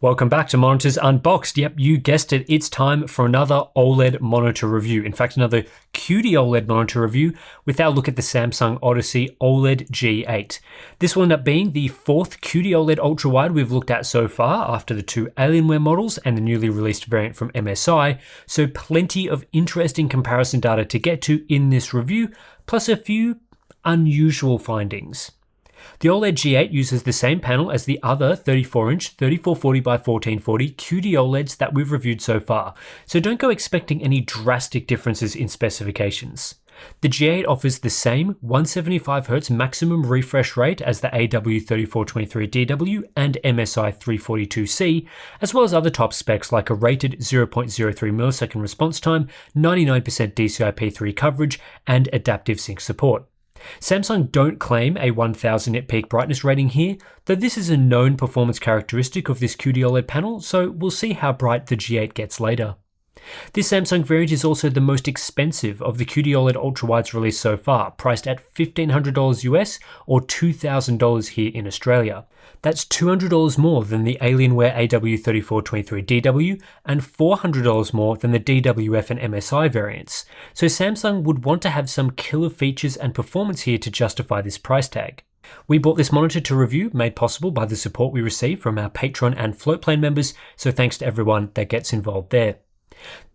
Welcome back to Monitors Unboxed. Yep, you guessed it, it's time for another OLED monitor review. In fact, another QD OLED monitor review with our look at the Samsung Odyssey OLED G8. This will end up being the fourth QD OLED ultra-wide we've looked at so far after the two Alienware models and the newly released variant from MSI, so plenty of interesting comparison data to get to in this review, plus a few unusual findings. The OLED G8 uses the same panel as the other 34-inch 3440 by 1440 QD OLEDs that we've reviewed so far, so don't go expecting any drastic differences in specifications. The G8 offers the same 175Hz maximum refresh rate as the AW3423DW and MSI 342C, as well as other top specs like a rated 0.03 millisecond response time, 99% DCI-P3 coverage, and adaptive sync support. Samsung don't claim a 1000 nit peak brightness rating here, though this is a known performance characteristic of this QD OLED panel, so we'll see how bright the G8 gets later. This Samsung variant is also the most expensive of the QD OLED ultrawides released so far, priced at $1,500 US or $2,000 here in Australia. That's $200 more than the Alienware AW3423DW and $400 more than the DWF and MSI variants, so Samsung would want to have some killer features and performance here to justify this price tag. We bought this monitor to review, made possible by the support we received from our Patreon and Floatplane members, so thanks to everyone that gets involved there.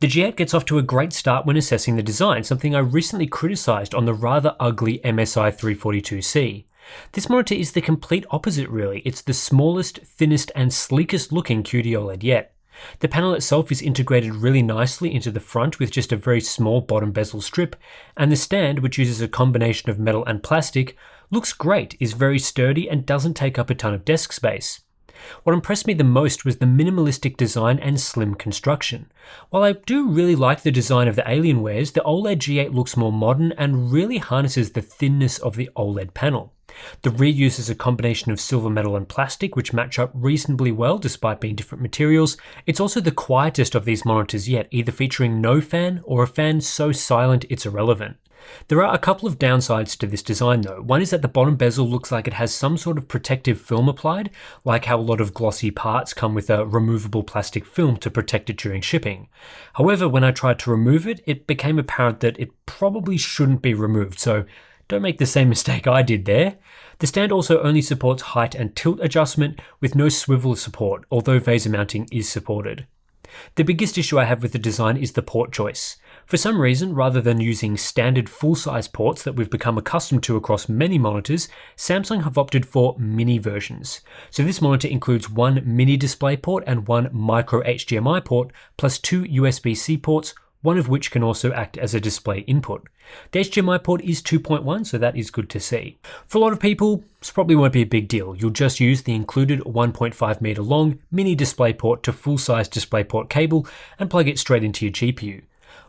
The G8 gets off to a great start when assessing the design, something I recently criticised on the rather ugly MSI 342C. This monitor is the complete opposite really, it's the smallest, thinnest and sleekest looking QD OLED yet. The panel itself is integrated really nicely into the front with just a very small bottom bezel strip, and the stand, which uses a combination of metal and plastic, looks great, is very sturdy and doesn't take up a ton of desk space. What impressed me the most was the minimalistic design and slim construction. While I do really like the design of the Alienwares, the OLED G8 looks more modern and really harnesses the thinness of the OLED panel. The rear uses a combination of silver metal and plastic which match up reasonably well despite being different materials. It's also the quietest of these monitors yet, either featuring no fan or a fan so silent it's irrelevant. There are a couple of downsides to this design though. One is that the bottom bezel looks like it has some sort of protective film applied, like how a lot of glossy parts come with a removable plastic film to protect it during shipping. However, when I tried to remove it, it became apparent that it probably shouldn't be removed, so don't make the same mistake I did there. The stand also only supports height and tilt adjustment with no swivel support, although VESA mounting is supported. The biggest issue I have with the design is the port choice. For some reason, rather than using standard full-size ports that we've become accustomed to across many monitors, Samsung have opted for mini versions. So this monitor includes one mini display port and one micro HDMI port, plus two USB-C ports, one of which can also act as a display input. The HDMI port is 2.1, so that is good to see. For a lot of people, this probably won't be a big deal. You'll just use the included 1.5 meter long mini display port to full-size DisplayPort cable and plug it straight into your GPU.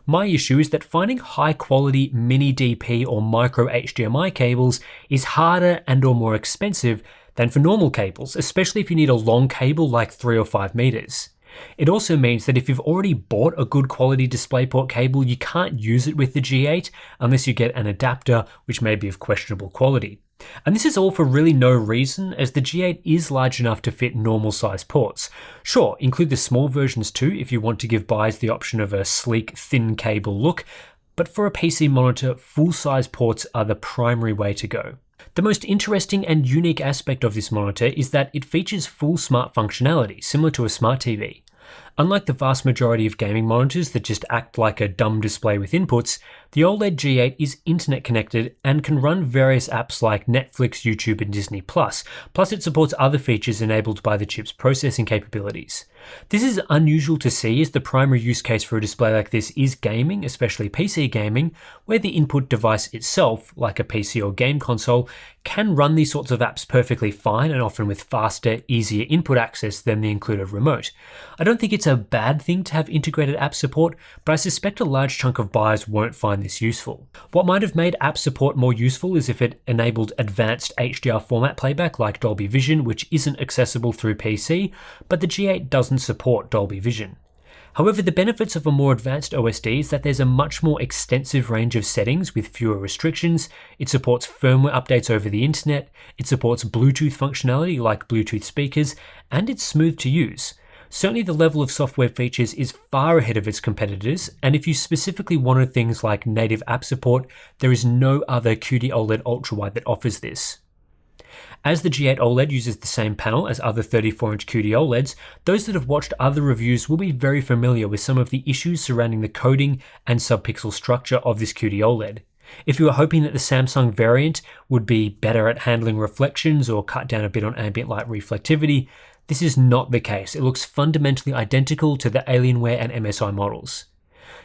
My issue is that finding high quality mini DP or micro HDMI cables is harder and or more expensive than for normal cables, especially if you need a long cable like 3 or 5 meters. It also means that if you've already bought a good quality DisplayPort cable, you can't use it with the G8 unless you get an adapter which may be of questionable quality. And this is all for really no reason, as the G8 is large enough to fit normal size ports. Sure, include the small versions too if you want to give buyers the option of a sleek, thin cable look, but for a PC monitor, full-size ports are the primary way to go. The most interesting and unique aspect of this monitor is that it features full smart functionality, similar to a smart TV. Unlike the vast majority of gaming monitors that just act like a dumb display with inputs, the OLED G8 is internet connected and can run various apps like Netflix, YouTube and Disney+, plus it supports other features enabled by the chip's processing capabilities. This is unusual to see as the primary use case for a display like this is gaming, especially PC gaming, where the input device itself, like a PC or game console, can run these sorts of apps perfectly fine and often with faster, easier input access than the included remote. I don't think it's a bad thing to have integrated app support, but I suspect a large chunk of buyers won't find this useful. What might have made app support more useful is if it enabled advanced HDR format playback like Dolby Vision, which isn't accessible through PC, but the G8 doesn't support Dolby Vision. However, the benefits of a more advanced OSD is that there's a much more extensive range of settings with fewer restrictions. It supports firmware updates over the internet, it supports Bluetooth functionality like Bluetooth speakers, and it's smooth to use. Certainly the level of software features is far ahead of its competitors, and if you specifically wanted things like native app support, there is no other QD-OLED ultrawide that offers this. As the G8 OLED uses the same panel as other 34-inch QD OLEDs, those that have watched other reviews will be very familiar with some of the issues surrounding the coding and subpixel structure of this QD OLED. If you were hoping that the Samsung variant would be better at handling reflections or cut down a bit on ambient light reflectivity, this is not the case. It looks fundamentally identical to the Alienware and MSI models.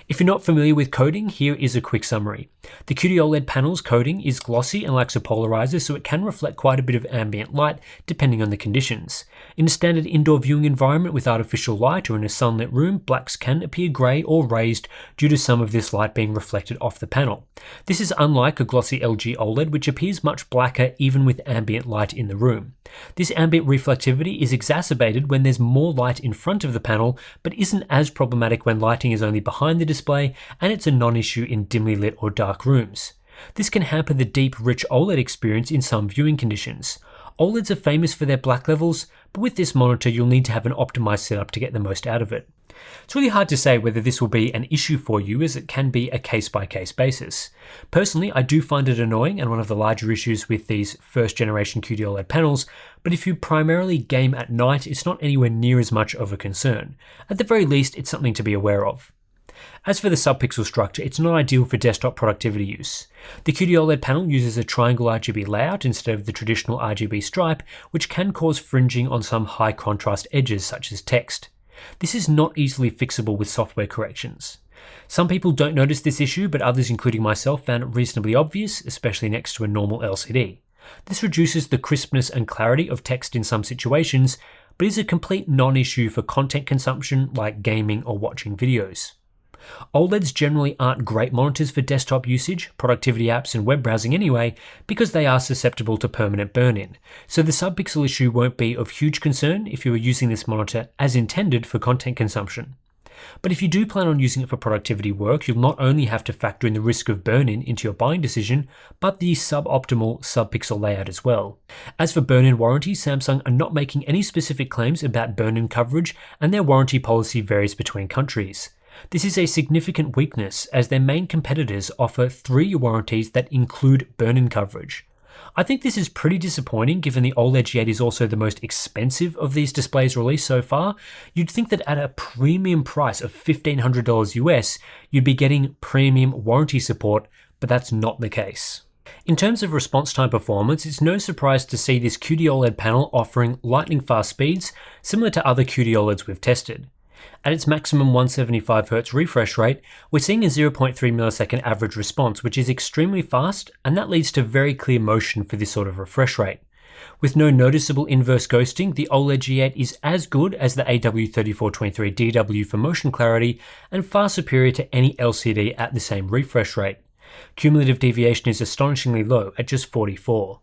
If you're not familiar with coding, here is a quick summary. The QD OLED panel's coding is glossy and lacks a polarizer, so it can reflect quite a bit of ambient light depending on the conditions. In a standard indoor viewing environment with artificial light or in a sunlit room, blacks can appear grey or raised due to some of this light being reflected off the panel. This is unlike a glossy LG OLED, which appears much blacker even with ambient light in the room. This ambient reflectivity is exacerbated when there's more light in front of the panel, but isn't as problematic when lighting is only behind the display, and it's a non-issue in dimly lit or dark rooms. This can hamper the deep, rich OLED experience in some viewing conditions. OLEDs are famous for their black levels, but with this monitor you'll need to have an optimized setup to get the most out of it. It's really hard to say whether this will be an issue for you, as it can be a case-by-case basis. Personally, I do find it annoying and one of the larger issues with these first-generation QD OLED panels, but if you primarily game at night, it's not anywhere near as much of a concern. At the very least, it's something to be aware of. As for the subpixel structure, it's not ideal for desktop productivity use. The QD OLED panel uses a triangle RGB layout instead of the traditional RGB stripe, which can cause fringing on some high contrast edges such as text. This is not easily fixable with software corrections. Some people don't notice this issue, but others, including myself, found it reasonably obvious, especially next to a normal LCD. This reduces the crispness and clarity of text in some situations, but is a complete non-issue for content consumption like gaming or watching videos. OLEDs generally aren't great monitors for desktop usage, productivity apps and web browsing anyway, because they are susceptible to permanent burn-in, so the subpixel issue won't be of huge concern if you are using this monitor as intended for content consumption. But if you do plan on using it for productivity work, you'll not only have to factor in the risk of burn-in into your buying decision, but the suboptimal subpixel layout as well. As for burn-in warranty, Samsung are not making any specific claims about burn-in coverage, and their warranty policy varies between countries. This is a significant weakness, as their main competitors offer 3-year warranties that include burn-in coverage. I think this is pretty disappointing given the OLED G8 is also the most expensive of these displays released so far. You'd think that at a premium price of $1,500 US, you'd be getting premium warranty support, but that's not the case. In terms of response time performance, it's no surprise to see this QD OLED panel offering lightning fast speeds similar to other QD OLEDs we've tested. At its maximum 175Hz refresh rate, we're seeing a 0.3 millisecond average response, which is extremely fast, and that leads to very clear motion for this sort of refresh rate. With no noticeable inverse ghosting, the OLED G8 is as good as the AW3423DW for motion clarity, and far superior to any LCD at the same refresh rate. Cumulative deviation is astonishingly low at just 44.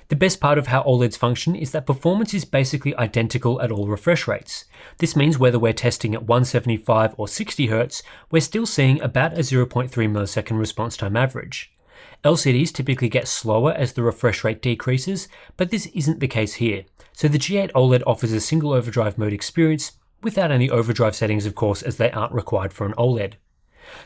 The best part of how OLEDs function is that performance is basically identical at all refresh rates. This means whether we're testing at 175 or 60Hz, we're still seeing about a 0.3 millisecond response time average. LCDs typically get slower as the refresh rate decreases, but this isn't the case here. So the G8 OLED offers a single overdrive mode experience, without any overdrive settings of course, as they aren't required for an OLED.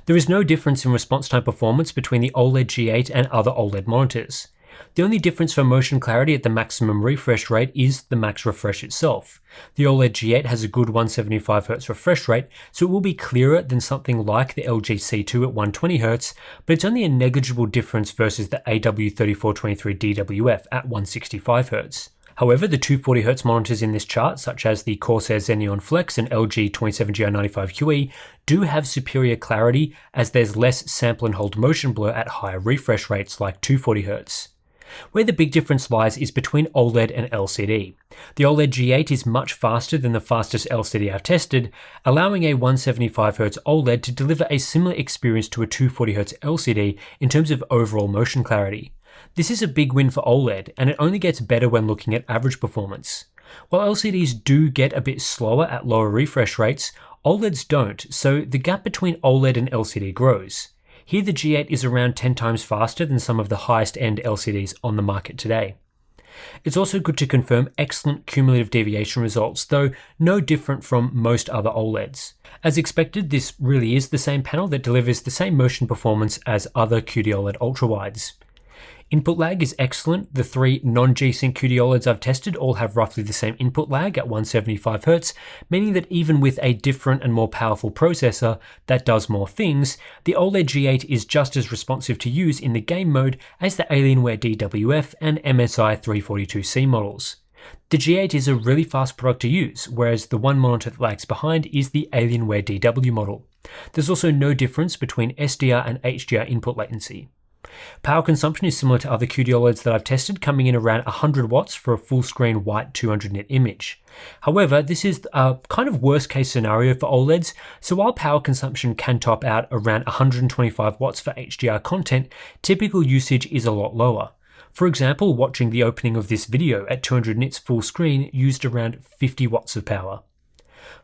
There is no difference in response time performance between the OLED G8 and other OLED monitors. The only difference for motion clarity at the maximum refresh rate is the max refresh itself. The OLED G8 has a good 175Hz refresh rate, so it will be clearer than something like the LG C2 at 120Hz, but it's only a negligible difference versus the AW3423DWF at 165Hz. However, the 240Hz monitors in this chart, such as the Corsair Xeneon Flex and LG 27GR95QE, do have superior clarity as there's less sample and hold motion blur at higher refresh rates like 240Hz. Where the big difference lies is between OLED and LCD. The OLED G8 is much faster than the fastest LCD I've tested, allowing a 175Hz OLED to deliver a similar experience to a 240Hz LCD in terms of overall motion clarity. This is a big win for OLED, and it only gets better when looking at average performance. While LCDs do get a bit slower at lower refresh rates, OLEDs don't, so the gap between OLED and LCD grows. Here the G8 is around 10 times faster than some of the highest end LCDs on the market today. It's also good to confirm excellent cumulative deviation results, though no different from most other OLEDs. As expected, this really is the same panel that delivers the same motion performance as other QD-OLED ultrawides. Input lag is excellent. The 3 non-G-Sync QD-OLEDs I've tested all have roughly the same input lag at 175Hz, meaning that even with a different and more powerful processor that does more things, the OLED G8 is just as responsive to use in the game mode as the Alienware DWF and MSI 342C models. The G8 is a really fast product to use, whereas the one monitor that lags behind is the Alienware DW model. There's also no difference between SDR and HDR input latency. Power consumption is similar to other QD-OLEDs that I've tested, coming in around 100 watts for a full screen white 200 nit image. However, this is a kind of worst case scenario for OLEDs, so while power consumption can top out around 125 watts for HDR content, typical usage is a lot lower. For example, watching the opening of this video at 200 nits full screen used around 50 watts of power.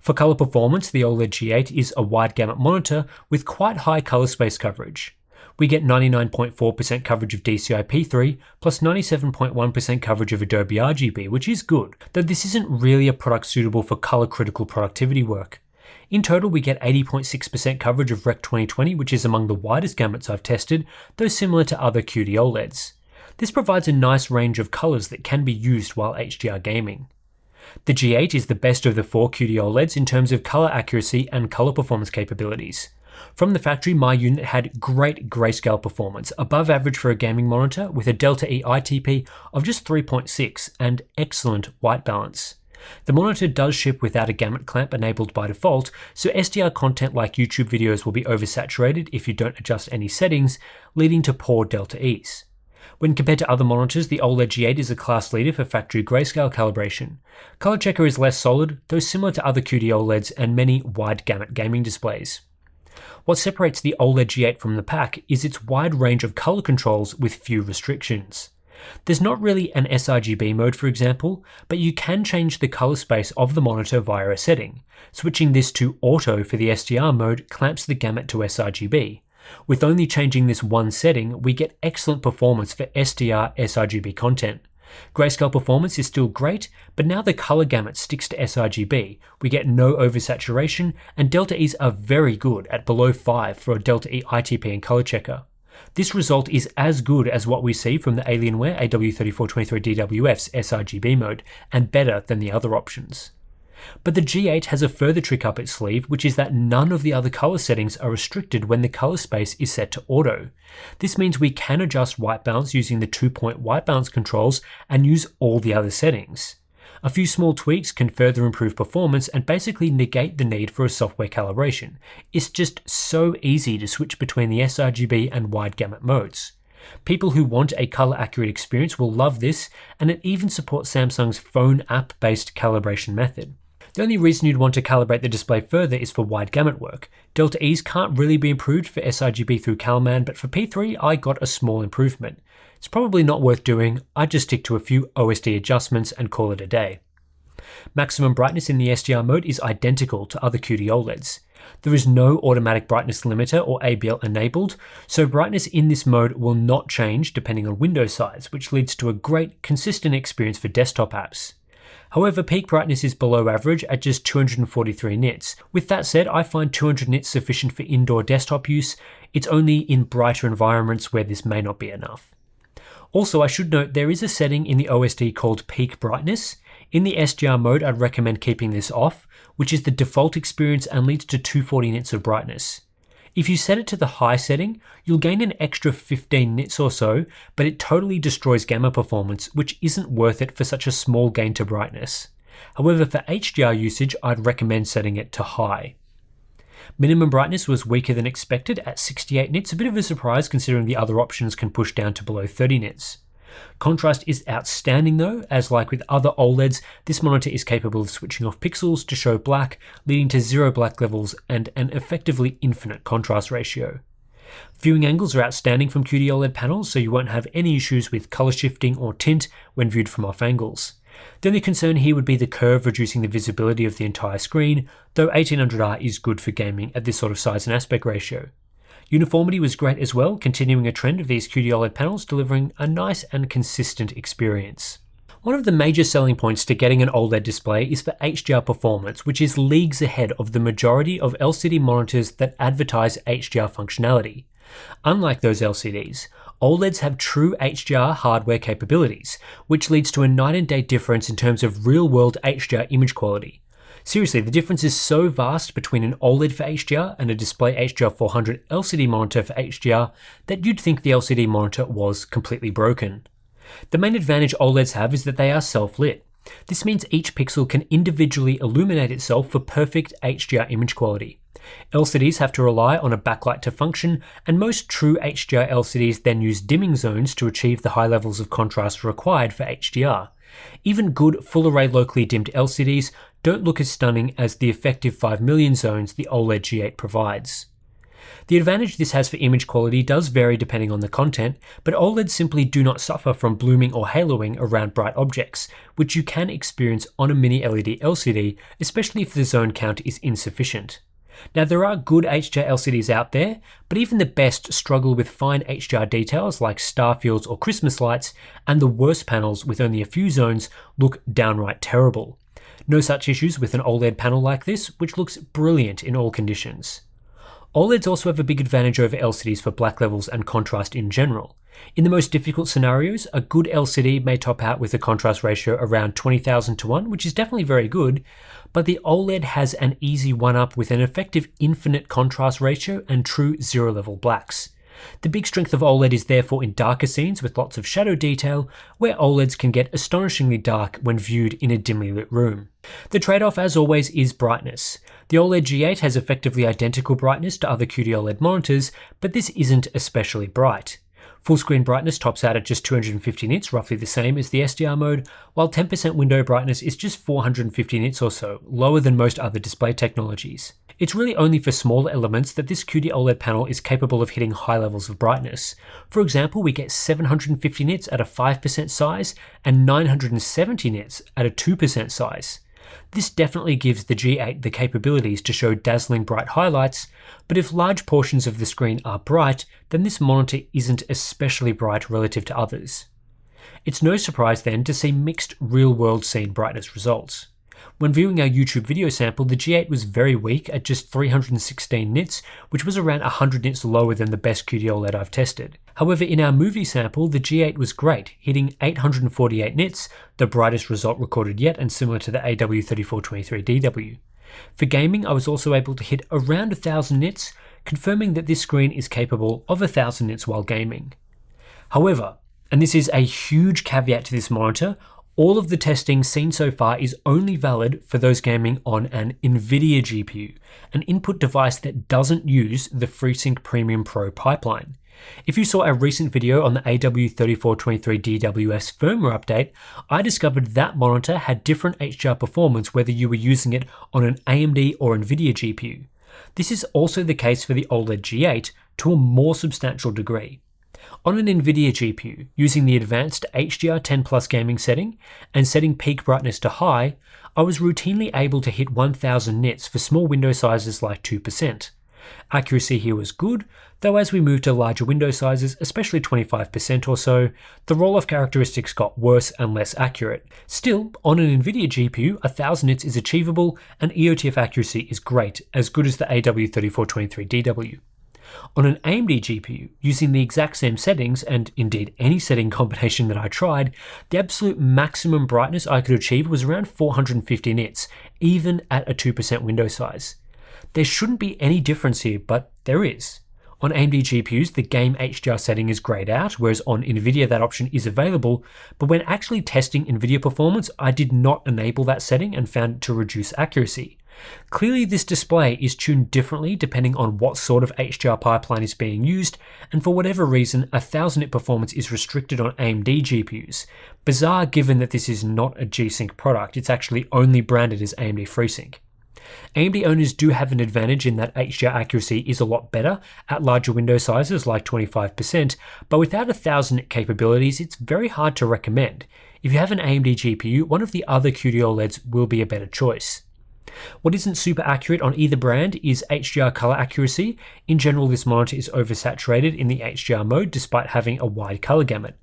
For color performance, the OLED G8 is a wide gamut monitor with quite high color space coverage. We get 99.4% coverage of DCI-P3 plus 97.1% coverage of Adobe RGB, which is good, though this isn't really a product suitable for color-critical productivity work. In total, we get 80.6% coverage of Rec 2020, which is among the widest gamuts I've tested, though similar to other QD OLEDs. This provides a nice range of colors that can be used while HDR gaming. The G8 is the best of the 4 QD OLEDs in terms of color accuracy and color performance capabilities. From the factory, my unit had great grayscale performance, above average for a gaming monitor with a Delta E ITP of just 3.6 and excellent white balance. The monitor does ship without a gamut clamp enabled by default, so SDR content like YouTube videos will be oversaturated if you don't adjust any settings, leading to poor Delta E's. When compared to other monitors, the OLED G8 is a class leader for factory grayscale calibration. Color checker is less solid, though similar to other QD OLEDs and many wide gamut gaming displays. What separates the OLED G8 from the pack is its wide range of color controls with few restrictions. There's not really an sRGB mode, for example, but you can change the color space of the monitor via a setting. Switching this to Auto for the SDR mode clamps the gamut to sRGB. With only changing this one setting, we get excellent performance for SDR sRGB content. Grayscale performance is still great, but now the color gamut sticks to sRGB. We get no oversaturation, and Delta E's are very good at below 5 for a Delta E ITP and color checker. This result is as good as what we see from the Alienware AW3423DWF's sRGB mode, and better than the other options. But the G8 has a further trick up its sleeve, which is that none of the other color settings are restricted when the color space is set to auto. This means we can adjust white balance using the 2-point white balance controls and use all the other settings. A few small tweaks can further improve performance and basically negate the need for a software calibration. It's just so easy to switch between the sRGB and wide gamut modes. People who want a color accurate experience will love this, and it even supports Samsung's phone app-based calibration method. The only reason you'd want to calibrate the display further is for wide gamut work. Delta E's can't really be improved for sRGB through CalMan, but for P3 I got a small improvement. It's probably not worth doing, I'd just stick to a few OSD adjustments and call it a day. Maximum brightness in the SDR mode is identical to other QD OLEDs. There is no automatic brightness limiter or ABL enabled, so brightness in this mode will not change depending on window size, which leads to a great, consistent experience for desktop apps. However, peak brightness is below average at just 243 nits. With that said, I find 200 nits sufficient for indoor desktop use. It's only in brighter environments where this may not be enough. Also, I should note there is a setting in the OSD called peak brightness. In the SDR mode, I'd recommend keeping this off, which is the default experience and leads to 240 nits of brightness. If you set it to the high setting, you'll gain an extra 15 nits or so, but it totally destroys gamma performance, which isn't worth it for such a small gain to brightness. However, for HDR usage, I'd recommend setting it to high. Minimum brightness was weaker than expected at 68 nits, a bit of a surprise considering the other options can push down to below 30 nits. Contrast is outstanding though, as like with other OLEDs, this monitor is capable of switching off pixels to show black, leading to 0 black levels and an effectively infinite contrast ratio. Viewing angles are outstanding from QD OLED panels, so you won't have any issues with color shifting or tint when viewed from off angles. The only concern here would be the curve reducing the visibility of the entire screen, though 1800R is good for gaming at this sort of size and aspect ratio. Uniformity was great as well, continuing a trend of these QD OLED panels delivering a nice and consistent experience. One of the major selling points to getting an OLED display is for HDR performance, which is leagues ahead of the majority of LCD monitors that advertise HDR functionality. Unlike those LCDs, OLEDs have true HDR hardware capabilities, which leads to a night and day difference in terms of real-world HDR image quality. Seriously, the difference is so vast between an OLED for HDR and a Display HDR 400 LCD monitor for HDR that you'd think the LCD monitor was completely broken. The main advantage OLEDs have is that they are self-lit. This means each pixel can individually illuminate itself for perfect HDR image quality. LCDs have to rely on a backlight to function, and most true HDR LCDs then use dimming zones to achieve the high levels of contrast required for HDR. Even good full-array locally dimmed LCDs don't look as stunning as the effective 5 million zones the OLED G8 provides. The advantage this has for image quality does vary depending on the content, but OLEDs simply do not suffer from blooming or haloing around bright objects, which you can experience on a mini LED LCD, especially if the zone count is insufficient. Now, there are good HDR LCDs out there, but even the best struggle with fine HDR details like star fields or Christmas lights, and the worst panels with only a few zones look downright terrible. No such issues with an OLED panel like this, which looks brilliant in all conditions. OLEDs also have a big advantage over LCDs for black levels and contrast in general. In the most difficult scenarios, a good LCD may top out with a contrast ratio around 20,000 to 1, which is definitely very good, but the OLED has an easy one-up with an effective infinite contrast ratio and true zero-level blacks. The big strength of OLED is therefore in darker scenes with lots of shadow detail, where OLEDs can get astonishingly dark when viewed in a dimly lit room. The trade-off, as always, is brightness. The OLED G8 has effectively identical brightness to other QD-OLED monitors, but this isn't especially bright. Full screen brightness tops out at just 250 nits, roughly the same as the SDR mode, while 10% window brightness is just 450 nits or so, lower than most other display technologies. It's really only for smaller elements that this QD OLED panel is capable of hitting high levels of brightness. For example, we get 750 nits at a 5% size and 970 nits at a 2% size. This definitely gives the G8 the capabilities to show dazzling bright highlights, but if large portions of the screen are bright, then this monitor isn't especially bright relative to others. It's no surprise then to see mixed real-world scene brightness results. When viewing our YouTube video sample, the G8 was very weak at just 316 nits, which was around 100 nits lower than the best QD OLED I've tested. However, in our movie sample, the G8 was great, hitting 848 nits, the brightest result recorded yet and similar to the AW3423DW. For gaming, I was also able to hit around 1000 nits, confirming that this screen is capable of 1000 nits while gaming. However, and this is a huge caveat to this monitor, all of the testing seen so far is only valid for those gaming on an Nvidia GPU, an input device that doesn't use the FreeSync Premium Pro pipeline. If you saw a recent video on the AW3423DWS firmware update, I discovered that monitor had different HDR performance whether you were using it on an AMD or Nvidia GPU. This is also the case for the OLED G8 to a more substantial degree. On an Nvidia GPU, using the advanced HDR 10 Plus gaming setting and setting peak brightness to high, I was routinely able to hit 1000 nits for small window sizes like 2%. Accuracy here was good, though as we moved to larger window sizes, especially 25% or so, the roll-off characteristics got worse and less accurate. Still, on an Nvidia GPU, 1000 nits is achievable and EOTF accuracy is great, as good as the AW3423DW. On an AMD GPU, using the exact same settings, and indeed any setting combination that I tried, the absolute maximum brightness I could achieve was around 450 nits, even at a 2% window size. There shouldn't be any difference here, but there is. On AMD GPUs, the game HDR setting is grayed out, whereas on Nvidia that option is available, but when actually testing Nvidia performance, I did not enable that setting and found it to reduce accuracy. Clearly this display is tuned differently depending on what sort of HDR pipeline is being used, and for whatever reason 1000 nit performance is restricted on AMD GPUs. Bizarre given that this is not a G-Sync product, it's actually only branded as AMD FreeSync. AMD owners do have an advantage in that HDR accuracy is a lot better at larger window sizes like 25%, but without 1000 nit capabilities it's very hard to recommend. If you have an AMD GPU, one of the other QD OLEDs will be a better choice. What isn't super accurate on either brand is HDR color accuracy. In general, this monitor is oversaturated in the HDR mode despite having a wide color gamut.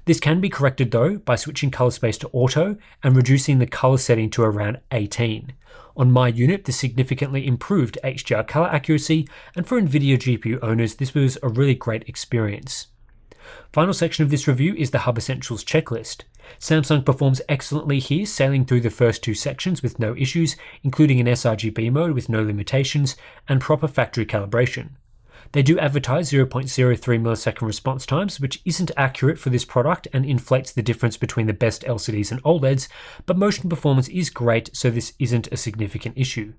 This can be corrected though by switching color space to auto and reducing the color setting to around 18. On my unit, this significantly improved HDR color accuracy, and for Nvidia GPU owners, this was a really great experience. Final section of this review is the Hub Essentials checklist. Samsung performs excellently here, sailing through the first two sections with no issues, including an sRGB mode with no limitations and proper factory calibration. They do advertise 0.03 millisecond response times, which isn't accurate for this product and inflates the difference between the best LCDs and OLEDs, but motion performance is great, so this isn't a significant issue.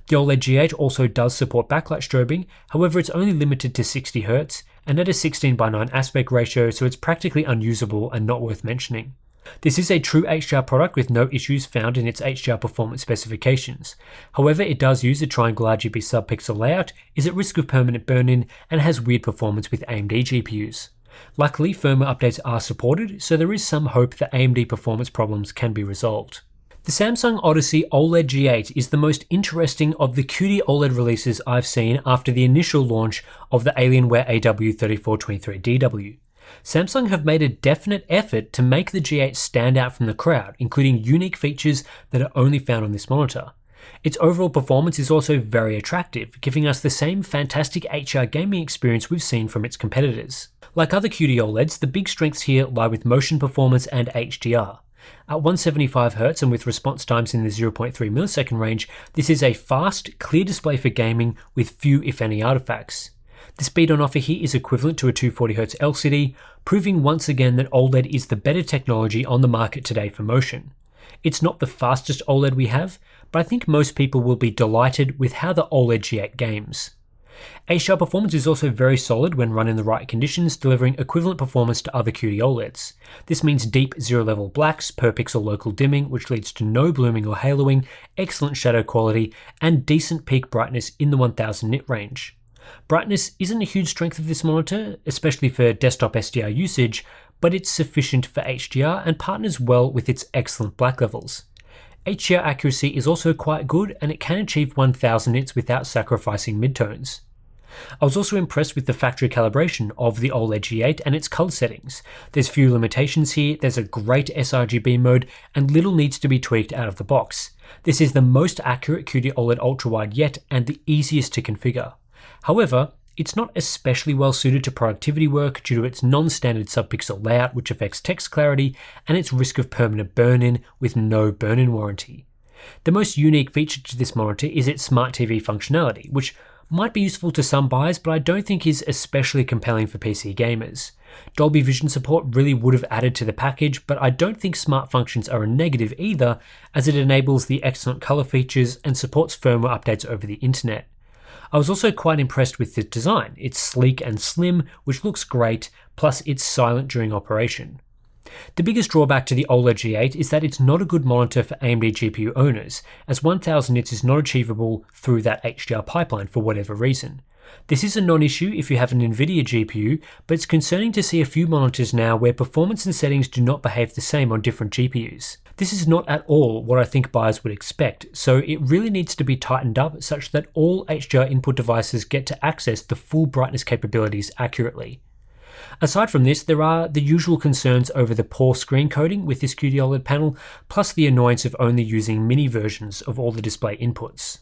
The OLED G8 also does support backlight strobing, however it's only limited to 60Hz and at a 16:9 aspect ratio, so it's practically unusable and not worth mentioning. This is a true HDR product with no issues found in its HDR performance specifications. However, it does use a triangle RGB subpixel layout, is at risk of permanent burn-in, and has weird performance with AMD GPUs. Luckily, firmware updates are supported, so there is some hope that AMD performance problems can be resolved. The Samsung Odyssey OLED G8 is the most interesting of the QD OLED releases I've seen after the initial launch of the Alienware AW3423DW. Samsung have made a definite effort to make the G8 stand out from the crowd, including unique features that are only found on this monitor. Its overall performance is also very attractive, giving us the same fantastic HDR gaming experience we've seen from its competitors. Like other QD OLEDs, the big strengths here lie with motion performance and HDR. At 175Hz and with response times in the 0.3 millisecond range, this is a fast, clear display for gaming with few if any artifacts. The speed on offer here is equivalent to a 240Hz LCD, proving once again that OLED is the better technology on the market today for motion. It's not the fastest OLED we have, but I think most people will be delighted with how the OLED G8 games. HDR performance is also very solid when run in the right conditions, delivering equivalent performance to other QD OLEDs. This means deep zero-level blacks, per pixel local dimming, which leads to no blooming or haloing, excellent shadow quality, and decent peak brightness in the 1000 nit range. Brightness isn't a huge strength of this monitor, especially for desktop SDR usage, but it's sufficient for HDR and partners well with its excellent black levels. HDR accuracy is also quite good, and it can achieve 1000 nits without sacrificing midtones. I was also impressed with the factory calibration of the OLED G8 and its color settings. There's few limitations here, there's a great sRGB mode, and little needs to be tweaked out of the box. This is the most accurate QD OLED ultrawide yet and the easiest to configure. However, it's not especially well suited to productivity work due to its non-standard subpixel layout, which affects text clarity, and its risk of permanent burn-in with no burn-in warranty. The most unique feature to this monitor is its Smart TV functionality, which might be useful to some buyers, but I don't think is especially compelling for PC gamers. Dolby Vision support really would have added to the package, but I don't think smart functions are a negative either, as it enables the excellent color features and supports firmware updates over the internet. I was also quite impressed with the design. It's sleek and slim, which looks great, plus it's silent during operation. The biggest drawback to the OLED G8 is that it's not a good monitor for AMD GPU owners, as 1000 nits is not achievable through that HDR pipeline for whatever reason. This is a non-issue if you have an Nvidia GPU, but it's concerning to see a few monitors now where performance and settings do not behave the same on different GPUs. This is not at all what I think buyers would expect, so it really needs to be tightened up such that all HDR input devices get to access the full brightness capabilities accurately. Aside from this, there are the usual concerns over the poor screen coding with this QD OLED panel, plus the annoyance of only using mini versions of all the display inputs.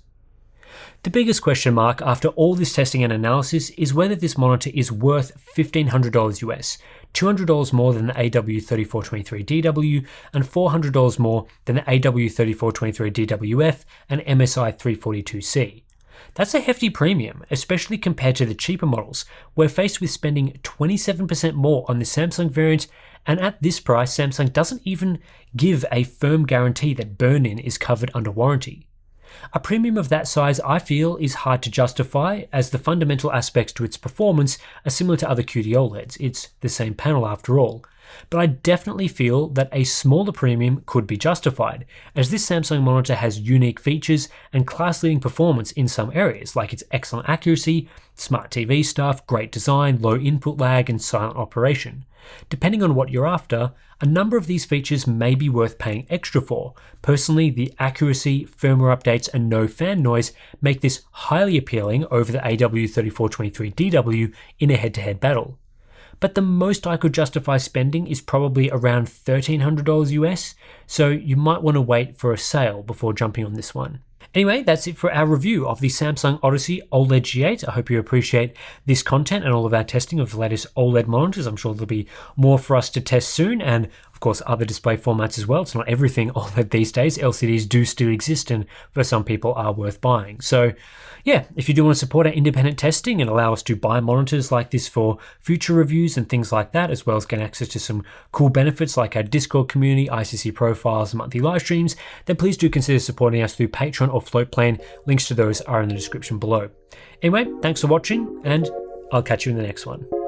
The biggest question mark after all this testing and analysis is whether this monitor is worth $1,500 US, $200 more than the AW3423DW, and $400 more than the AW3423DWF and MSI 342C. That's a hefty premium, especially compared to the cheaper models. We're faced with spending 27% more on the Samsung variant, and at this price, Samsung doesn't even give a firm guarantee that burn-in is covered under warranty. A premium of that size, I feel, is hard to justify, as the fundamental aspects to its performance are similar to other QD OLEDs. It's the same panel after all. But I definitely feel that a smaller premium could be justified, as this Samsung monitor has unique features and class-leading performance in some areas, like its excellent accuracy, smart TV stuff, great design, low input lag, and silent operation. Depending on what you're after, a number of these features may be worth paying extra for. Personally, the accuracy, firmware updates, and no fan noise make this highly appealing over the AW3423DW in a head-to-head battle. but the most I could justify spending is probably around $1,300 US, so you might want to wait for a sale before jumping on this one. Anyway, that's it for our review of the Samsung Odyssey OLED G8. I hope you appreciate this content and all of our testing of the latest OLED monitors. I'm sure there'll be more for us to test soon, and of course other display formats as well. It's not everything OLED these days. LCDs do still exist and for some people are worth buying. So yeah, if you do want to support our independent testing and allow us to buy monitors like this for future reviews and things like that, as well as gain access to some cool benefits like our Discord community, ICC profiles, and monthly live streams, then please do consider supporting us through Patreon or Float Plane. Links to those are in the description below. Anyway, thanks for watching, and I'll catch you in the next one.